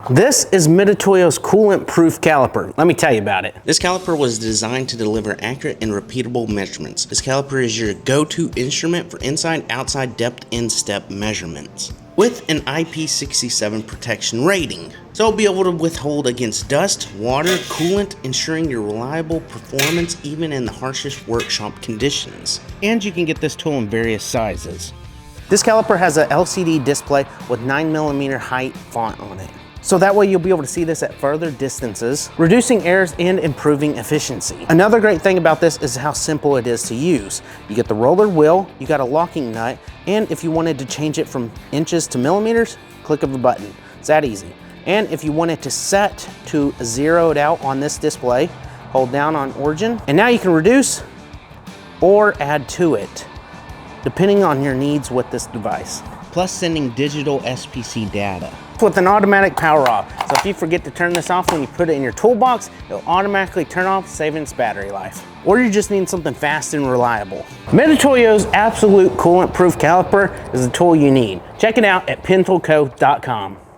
This is Mitutoyo's Coolant Proof Caliper. Let me tell you about it. This caliper was designed to deliver accurate and repeatable measurements. This caliper is your go-to instrument for inside, outside, depth, and step measurements, with an IP67 protection rating. So it'll be able to withhold against dust, water, coolant, ensuring your reliable performance even in the harshest workshop conditions. And you can get this tool in various sizes. This caliper has a LCD display with 9mm height font on it. So that way you'll be able to see this at further distances, reducing errors and improving efficiency. Another great thing about this is how simple it is to use. You get the roller wheel, you got a locking nut, and if you wanted to change it from inches to millimeters, click of a button. It's that easy. And if you wanted to set to zero it out on this display, hold down on origin, and now you can reduce or add to it, depending on your needs with this device. Plus sending digital SPC data with an automatic power off. So if you forget to turn this off when you put it in your toolbox, it'll automatically turn off, saving its battery life. Or you just need something fast and reliable. Mitutoyo's Absolute Coolant Proof Caliper is the tool you need. Check it out at pentoolco.com.